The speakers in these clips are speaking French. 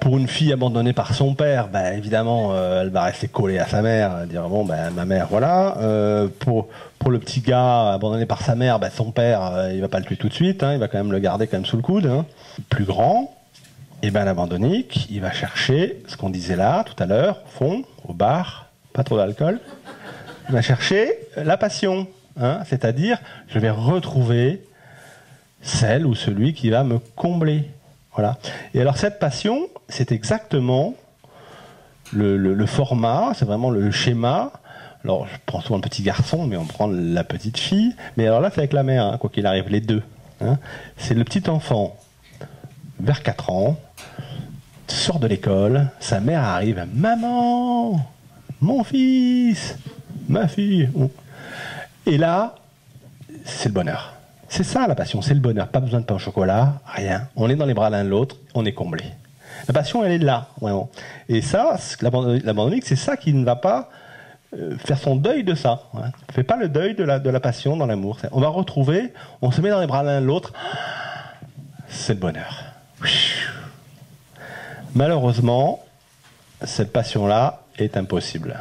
Pour une fille abandonnée par son père, bah, évidemment, elle va rester collée à sa mère, dire bon, bah, ma mère, voilà. Pour le petit gars abandonné par sa mère, bah, son père, il va pas le tuer tout de suite, hein, il va quand même le garder quand même sous le coude. Hein. Plus grand, et ben l'abandonnique, il va chercher ce qu'on disait là tout à l'heure, au fond, au bar, pas trop d'alcool. Il va chercher la passion, hein, c'est-à-dire je vais retrouver celle ou celui qui va me combler. Voilà. Et alors cette passion, c'est exactement le format, c'est vraiment le schéma. Alors je prends souvent le petit garçon, mais on prend la petite fille. Mais alors là, c'est avec la mère, hein, quoi qu'il arrive, les deux. Hein. C'est le petit enfant, vers 4 ans, sort de l'école, sa mère arrive, « Maman, mon fils, ma fille ». Et là, c'est le bonheur. C'est ça la passion, c'est le bonheur. Pas besoin de pain au chocolat, rien. On est dans les bras l'un de l'autre, on est comblé. La passion, elle est là, vraiment. Et ça, l'abandonnique, c'est ça qui ne va pas faire son deuil de ça. Hein. On ne fait pas le deuil de la passion dans l'amour. On va retrouver, on se met dans les bras l'un de l'autre, c'est le bonheur. Malheureusement, cette passion-là est impossible.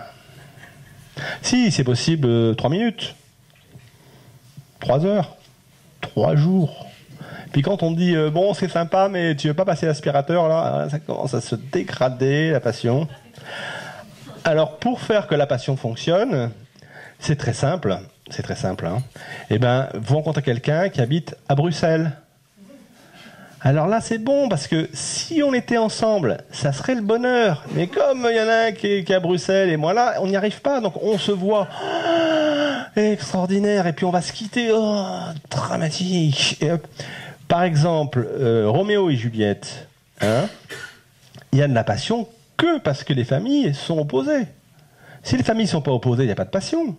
Si, c'est possible 3 minutes, 3 heures. 3 jours. Puis quand on dit bon c'est sympa mais tu veux pas passer l'aspirateur là, ça commence à se dégrader la passion. Alors pour faire que la passion fonctionne, c'est très simple, hein. Eh ben vous rencontrez quelqu'un qui habite à Bruxelles. Alors là c'est bon parce que si on était ensemble, ça serait le bonheur. Mais comme il y en a un qui est à Bruxelles et moi là, on n'y arrive pas, donc on se voit. Extraordinaire, et puis on va se quitter, oh, dramatique. Et hop. Par exemple, Roméo et Juliette, hein, il y a de la passion que parce que les familles sont opposées. Si les familles ne sont pas opposées, il n'y a pas de passion.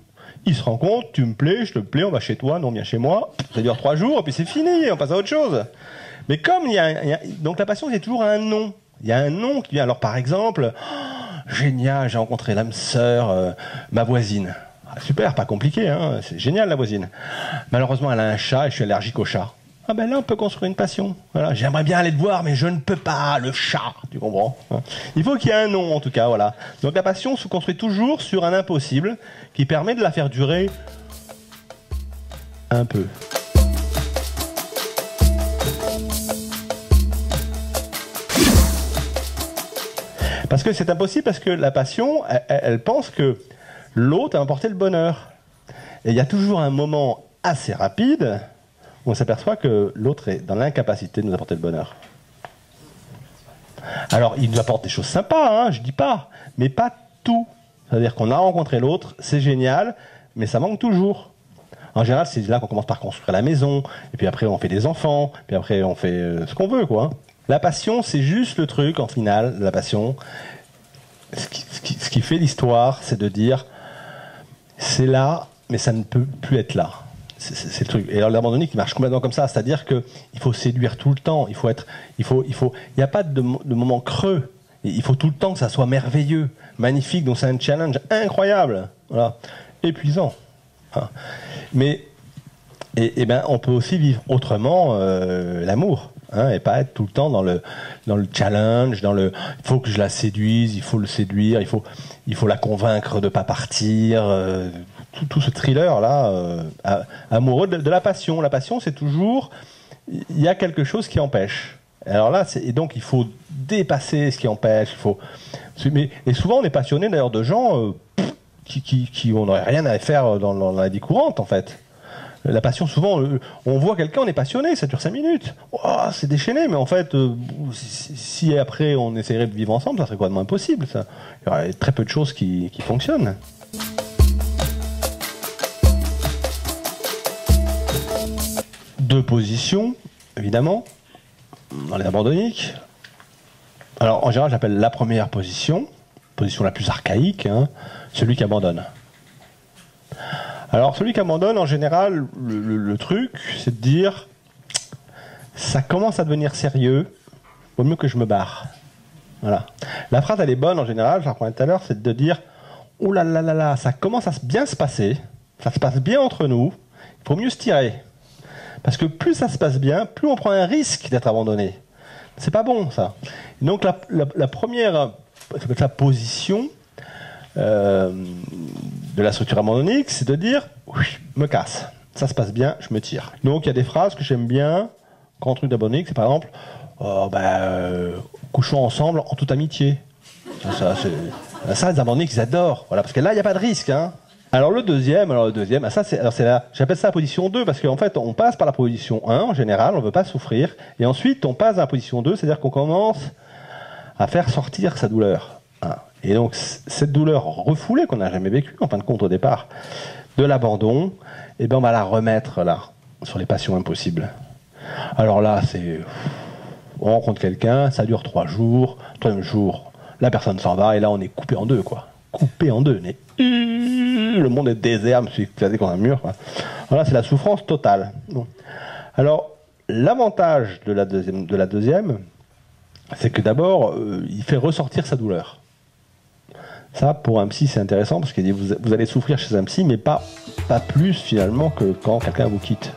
Ils se rencontrent, tu me plais, je te plais, on va chez toi, non, viens chez moi, ça dure 3 jours, et puis c'est fini, on passe à autre chose. Mais comme donc la passion, c'est toujours un nom. Il y a un nom qui vient. Alors par exemple, oh, génial, j'ai rencontré l'âme sœur, ma voisine. Super, pas compliqué, hein, c'est génial la voisine. Malheureusement, elle a un chat et je suis allergique au chat. Ah ben là, on peut construire une passion. Voilà, j'aimerais bien aller te voir, mais je ne peux pas, le chat, tu comprends. Il faut qu'il y ait un nom, en tout cas, voilà. Donc la passion se construit toujours sur un impossible qui permet de la faire durer un peu. Parce que c'est impossible, parce que la passion, elle pense que l'autre a apporté le bonheur. Et il y a toujours un moment assez rapide où on s'aperçoit que l'autre est dans l'incapacité de nous apporter le bonheur. Alors, il nous apporte des choses sympas, hein, je dis pas, mais pas tout. C'est-à-dire qu'on a rencontré l'autre, c'est génial, mais ça manque toujours. En général, c'est là qu'on commence par construire la maison, et puis après on fait des enfants, puis après on fait ce qu'on veut, quoi. La passion, c'est juste le truc, en finale, la passion. Ce qui fait l'histoire, c'est de dire, c'est là, mais ça ne peut plus être là. C'est le truc. Et alors l'abandonnique, il marche complètement comme ça, c'est-à-dire que il faut séduire tout le temps. Il n'y a pas de moment creux. Il faut tout le temps que ça soit merveilleux, magnifique. Donc c'est un challenge incroyable, voilà, épuisant. Hein. Mais ben on peut aussi vivre autrement l'amour. Hein, et pas être tout le temps dans le challenge, il faut que je la séduise, il faut le séduire, il faut la convaincre de pas partir, tout ce thriller là amoureux de la passion. La passion, c'est toujours il y a quelque chose qui empêche. Alors là, et donc il faut dépasser ce qui empêche. Et souvent on est passionné d'ailleurs de gens qui n'auraient rien à faire dans la vie courante en fait. La passion, souvent, on voit quelqu'un, on est passionné, ça dure 5 minutes. Oh, c'est déchaîné, mais en fait, si après on essaierait de vivre ensemble, ça serait complètement impossible. Ça. Il y aurait très peu de choses qui fonctionnent. Deux positions, évidemment, dans les abandonniques. Alors, en général, j'appelle la première position la plus archaïque, hein, celui qui abandonne. Alors, celui qui abandonne, en général, le truc, c'est de dire, ça commence à devenir sérieux, vaut mieux que je me barre. Voilà. La phrase, elle est bonne, en général, je la reprenais tout à l'heure, c'est de dire, oh là là là là, ça commence à bien se passer, ça se passe bien entre nous, il faut mieux se tirer. Parce que plus ça se passe bien, plus on prend un risque d'être abandonné. C'est pas bon, ça. Donc, la première, ça s'appelle ça position de la structure abandonnique, c'est de dire, je me casse. Ça se passe bien, je me tire. Donc, il y a des phrases que j'aime bien, quand truc d'abandonnique, c'est par exemple, couchons ensemble en toute amitié. Ça, les abandonniques, ils adorent. Voilà, parce que là, il n'y a pas de risque, hein. Alors le deuxième, j'appelle ça la position 2, parce qu'en fait, on passe par la position 1, en général, on ne veut pas souffrir, et ensuite, on passe à la position 2, c'est-à-dire qu'on commence à faire sortir sa douleur. Hein. Et donc, cette douleur refoulée qu'on n'a jamais vécue, en fin de compte, au départ, de l'abandon, eh ben, on va la remettre, là, sur les passions impossibles. Alors là, on rencontre quelqu'un, ça dure 3 jours, 3e jour, la personne s'en va, et là, on est coupé en deux, quoi. Coupé en deux, le monde est désert, je me suis éclaté contre un mur. Quoi. Voilà, c'est la souffrance totale. Bon. Alors, l'avantage de la deuxième, c'est que d'abord, il fait ressortir sa douleur. Ça, pour un psy, c'est intéressant, parce qu'il dit, vous allez souffrir chez un psy, mais pas plus, finalement, que quand quelqu'un vous quitte.